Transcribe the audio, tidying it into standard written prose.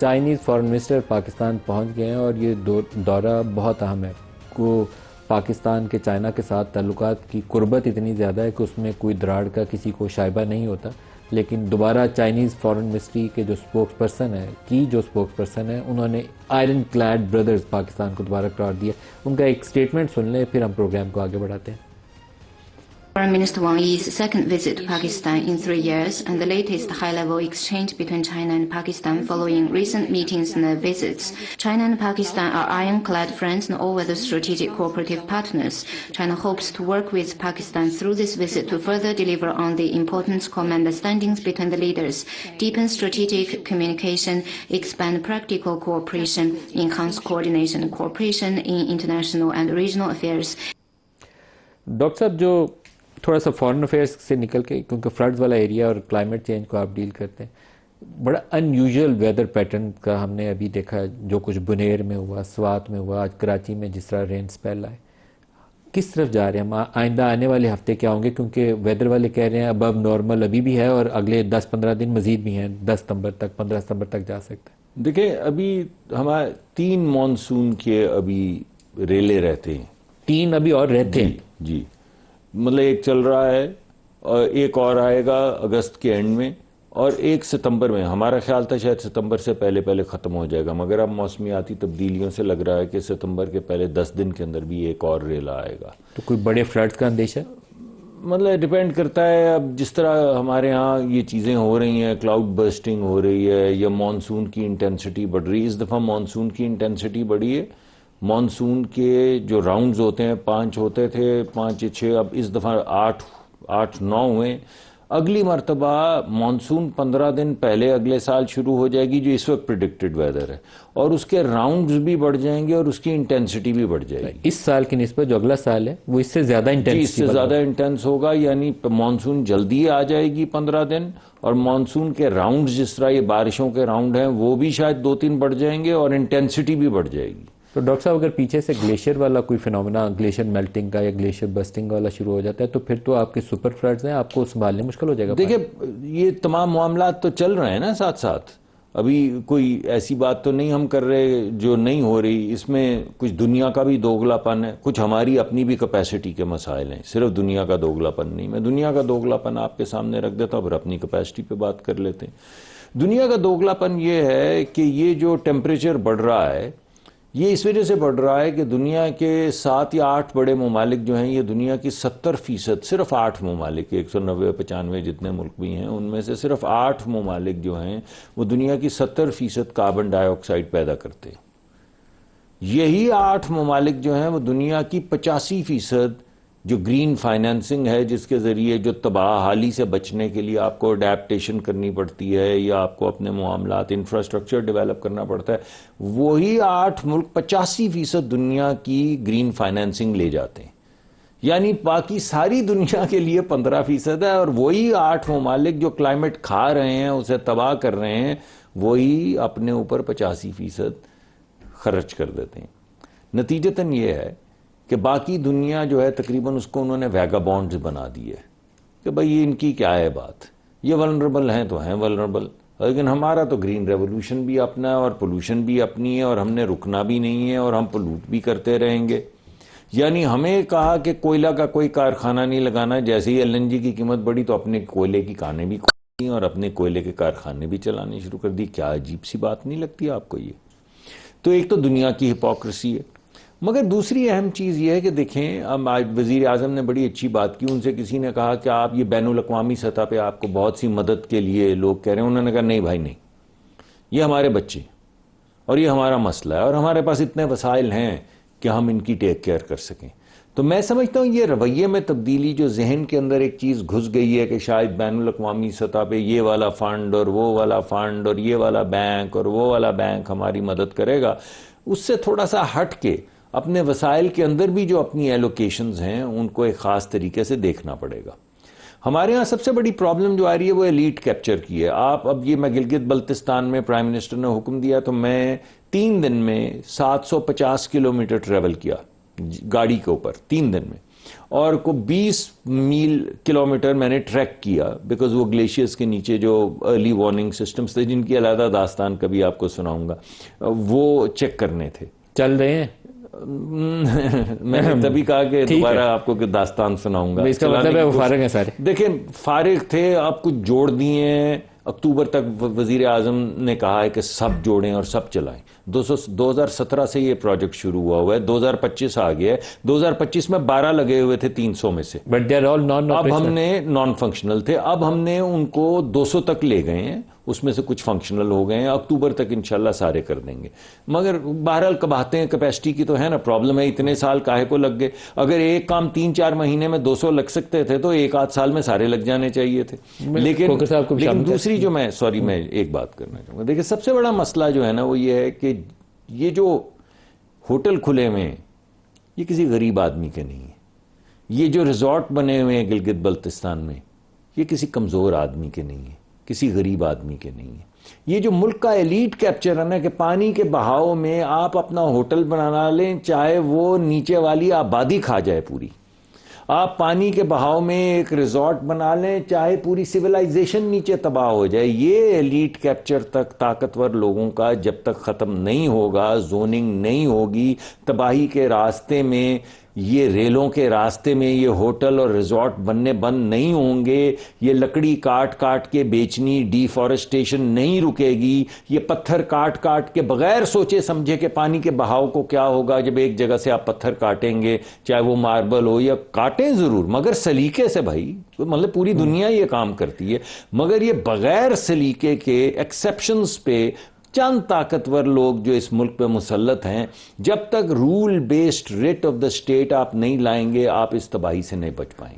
Chinese foreign minister Pakistan پہنچ گئے ہیں اور یہ دورہ بہت اہم ہے. کو پاکستان کے چائنا کے ساتھ تعلقات کی قربت اتنی زیادہ ہے کہ اس میں کوئی دراڑ کا کسی کو شائبہ نہیں ہوتا. لیکن دوبارہ چائنیز فارن منسٹری کے جو اسپوکس پرسن ہیں انہوں نے آئرن کلیڈ بردرز پاکستان کو دوبارہ قرار دیا. ان کا ایک سٹیٹمنٹ سن لیں پھر ہم پروگرام کو آگے بڑھاتے ہیں. Foreign Minister Wang Yi's second visit to Pakistan in 3 years and the latest high-level exchange between China and Pakistan following recent meetings and visits. China and Pakistan are ironclad friends and all-weather strategic cooperative partners. China hopes to work with Pakistan through this visit to further deliver on the important common understandings between the leaders, deepen strategic communication, expand practical cooperation, enhance coordination and cooperation in international and regional affairs. Doctor صاحب جو تھوڑا سا foreign affairs سے نکل کے کیونکہ floods والا area اور کلائمیٹ چینج کو آپ ڈیل کرتے ہیں, بڑا ان یوزول ویدر پیٹرن کا ہم نے ابھی دیکھا جو کچھ بنیر میں ہوا, سوات میں ہوا, آج کراچی میں جس طرح رین سپیل آئے. کس طرف جا رہے ہیں ہم آئندہ آنے والے ہفتے کیا ہوں گے؟ کیونکہ ویدر والے کہہ رہے ہیں ابو نارمل ابھی بھی ہے اور اگلے 10-15 دن مزید بھی ہیں, 10 ستمبر تک 15 ستمبر تک جا سکتا ہے. دیکھیں ابھی ہمارے 3 مانسون کے ابھی ریلے رہتے ہیں. 3 ابھی اور رہتے ہیں؟ جی مطلب ایک چل رہا ہے اور ایک اور آئے گا اگست کے اینڈ میں اور 1 ستمبر میں. ہمارا خیال تھا شاید ستمبر سے پہلے ختم ہو جائے گا, مگر اب موسمیاتی تبدیلیوں سے لگ رہا ہے کہ ستمبر کے پہلے 10 دن کے اندر بھی ایک اور ریلا آئے گا. تو کوئی بڑے فلڈز کا اندیشہ؟ مطلب ڈیپینڈ کرتا ہے اب جس طرح ہمارے ہاں یہ چیزیں ہو رہی ہیں, کلاؤڈ برسٹنگ ہو رہی ہے یا مانسون کی انٹینسٹی بڑھ رہی ہے. اس دفعہ مانسون کی انٹینسٹی بڑھی ہے. مانسون کے جو راؤنڈز ہوتے ہیں 5 ہوتے تھے, 5 یا 6, اب اس دفعہ 8-9 ہوئے. اگلی مرتبہ مانسون 15 دن پہلے اگلے سال شروع ہو جائے گی جو اس وقت پریڈکٹڈ ویدر ہے, اور اس کے راؤنڈز بھی بڑھ جائیں گے اور اس کی انٹینسٹی بھی بڑھ جائے گی. اس سال کی نسبت جو اگلا سال ہے وہ اس سے زیادہ انٹینس, اس سے زیادہ انٹینس ہوگا. یعنی مانسون جلدی آ جائے گی 15 دن, اور مانسون کے راؤنڈز جس طرح یہ بارشوں کے راؤنڈ ہیں وہ بھی شاید 2-3 بڑھ جائیں گے اور انٹینسٹی بھی بڑھ جائے گی. تو ڈاکٹر صاحب اگر پیچھے سے گلیشیئر والا کوئی فینومینا, گلیشیئر میلٹنگ کا یا گلیشیئر بسٹنگ والا شروع ہو جاتا ہے تو پھر تو آپ کے سپر فلڈز ہیں, آپ کو سنبھالنے مشکل ہو جائے گا. دیکھیں یہ تمام معاملات تو چل رہے ہیں نا ساتھ ساتھ. ابھی کوئی ایسی بات تو نہیں ہم کر رہے جو نہیں ہو رہی. اس میں کچھ دنیا کا بھی دوگلا پن ہے, کچھ ہماری اپنی بھی کیپیسٹی کے مسائل ہیں. صرف دنیا کا دوگلا پن نہیں. میں دنیا کا دوگلا پن آپ کے سامنے رکھ دیتا ہوں, پھر اپنی کیپیسٹی پہ بات کر لیتے ہیں. دنیا کا دوگلا پن یہ ہے کہ یہ جو ٹیمپریچر بڑھ رہا ہے یہ اس وجہ سے بڑھ رہا ہے کہ دنیا کے 7 یا 8 بڑے ممالک جو ہیں, یہ دنیا کی 70%, صرف 8 ممالک, 190-95 جتنے ملک بھی ہیں ان میں سے صرف 8 ممالک جو ہیں وہ دنیا کی 70% کاربن ڈائی آکسائڈ پیدا کرتے ہیں. یہی 8 ممالک جو ہیں وہ دنیا کی 85% جو گرین فائنینسنگ ہے, جس کے ذریعے جو تباہ حالی سے بچنے کے لیے آپ کو اڈیپٹیشن کرنی پڑتی ہے یا آپ کو اپنے معاملات انفراسٹرکچر ڈیولپ کرنا پڑتا ہے, وہی 8 ملک 85% دنیا کی گرین فائنینسنگ لے جاتے ہیں. یعنی باقی ساری دنیا کے لیے 15% ہے, اور وہی 8 ممالک جو کلائمیٹ کھا رہے ہیں, اسے تباہ کر رہے ہیں, وہی اپنے اوپر 85% خرچ کر دیتے ہیں. نتیجتاً یہ ہے کہ باقی دنیا جو ہے تقریباً اس کو انہوں نے ویگا بانڈز بنا دیے کہ بھئی ان کی کیا ہے بات, یہ ولنریبل ہیں تو ہیں ولنریبل. لیکن ہمارا تو گرین ریولوشن بھی اپنا ہے اور پولوشن بھی اپنی ہے, اور ہم نے رکنا بھی نہیں ہے اور ہم پولوٹ بھی کرتے رہیں گے. یعنی ہمیں کہا کہ کوئلہ کا کوئی کارخانہ نہیں لگانا, جیسے ہی LNG کی قیمت بڑھی تو اپنے کوئلے کی کانیں بھی کھولی اور اپنے کوئلے کے کارخانے بھی چلانے شروع کر دی. کیا عجیب سی بات نہیں لگتی آپ کو یہ؟ تو ایک تو دنیا کی ہپوکریسی ہے. مگر دوسری اہم چیز یہ ہے کہ دیکھیں اب آج وزیر اعظم نے بڑی اچھی بات کی. ان سے کسی نے کہا کہ آپ یہ بین الاقوامی سطح پہ آپ کو بہت سی مدد کے لیے لوگ کہہ رہے ہیں. انہوں نے کہا نہیں بھائی نہیں, یہ ہمارے بچے اور یہ ہمارا مسئلہ ہے اور ہمارے پاس اتنے وسائل ہیں کہ ہم ان کی ٹیک کیئر کر سکیں. تو میں سمجھتا ہوں یہ رویے میں تبدیلی جو ذہن کے اندر ایک چیز گھس گئی ہے کہ شاید بین الاقوامی سطح پہ یہ والا فنڈ اور وہ والا فنڈ اور یہ والا بینک اور وہ والا بینک ہماری مدد کرے گا, اس سے تھوڑا سا ہٹ کے اپنے وسائل کے اندر بھی جو اپنی ایلوکیشنز ہیں ان کو ایک خاص طریقے سے دیکھنا پڑے گا. ہمارے ہاں سب سے بڑی پرابلم جو آ رہی ہے وہ ایلیٹ کیپچر کی ہے. آپ اب یہ میں گلگت بلتستان میں پرائم منسٹر نے حکم دیا تو میں 3 دن میں 750 کلومیٹر ٹریول کیا گاڑی کے اوپر 3 دن میں. اور کو 20 کلومیٹر میں نے ٹریک کیا، بیکاز وہ گلیشیئرز کے نیچے جو ارلی وارننگ سسٹمز تھے جن کی علیحدہ داستان کبھی آپ کو سناؤں گا، وہ چیک کرنے تھے. چل رہے ہیں؟ میں نے تبھی کہا کہ دوبارہ آپ کو داستان سناؤں گا. اس کا مطلب ہے وہ فارغ ہیں سارے. دیکھیں فارغ تھے، آپ کچھ جوڑ دیے. اکتوبر تک وزیر اعظم نے کہا ہے کہ سب جوڑیں اور سب چلائیں. 2017 سے یہ پروجیکٹ شروع ہوا ہے، 2025 آ گیا ہے. 2025 میں 12 لگے ہوئے تھے 300 میں سے، but they are all non اب ہم نے نان فنکشنل تھے، اب ہم نے ان کو 200 تک لے گئے ہیں، اس میں سے کچھ فنکشنل ہو گئے ہیں. اکتوبر تک انشاءاللہ سارے کر دیں گے. مگر بہرحال کباتے ہیں، کیپیسٹی کی تو ہے نا پرابلم ہے. اتنے سال کاہے کو لگ گئے؟ اگر ایک کام 3-4 مہینے میں 200 لگ سکتے تھے تو 1-8 سال میں سارے لگ جانے چاہیے تھے. لیکن دوسری جو میں ایک بات کرنا چاہوں گا. دیکھیں سب سے بڑا مسئلہ جو ہے نا وہ یہ ہے کہ یہ جو ہوٹل کھلے ہوئے ہیں یہ کسی غریب آدمی کے نہیں ہیں. یہ جو ریزورٹ بنے ہوئے ہیں گلگت بلتستان میں یہ کسی کمزور آدمی کے نہیں ہیں، کسی غریب آدمی کے نہیں ہیں. یہ جو ملک کا ایلیٹ کیپچر ہے نا کہ پانی کے بہاؤ میں آپ اپنا ہوٹل بنا لیں چاہے وہ نیچے والی آبادی کھا جائے پوری، آپ پانی کے بہاؤ میں ایک ریزورٹ بنا لیں چاہے پوری سویلائزیشن نیچے تباہ ہو جائے. یہ ایلیٹ کیپچر تک طاقتور لوگوں کا جب تک ختم نہیں ہوگا، زوننگ نہیں ہوگی، تباہی کے راستے میں، یہ ریلوں کے راستے میں یہ ہوٹل اور ریزورٹ بننے بند نہیں ہوں گے. یہ لکڑی کاٹ کاٹ کے بیچنی، ڈیفارسٹیشن نہیں رکے گی. یہ پتھر کاٹ کاٹ کے بغیر سوچے سمجھے کہ پانی کے بہاؤ کو کیا ہوگا جب ایک جگہ سے آپ پتھر کاٹیں گے، چاہے وہ ماربل ہو، یا کاٹیں ضرور مگر سلیقے سے بھائی. مطلب پوری دنیا یہ کام کرتی ہے، مگر یہ بغیر سلیقے کے ایکسیپشنز پہ چند طاقتور لوگ جو اس ملک پہ مسلط ہیں، جب تک rule based writ of the state آپ نہیں لائیں گے آپ اس تباہی سے نہیں بچ پائیں گے.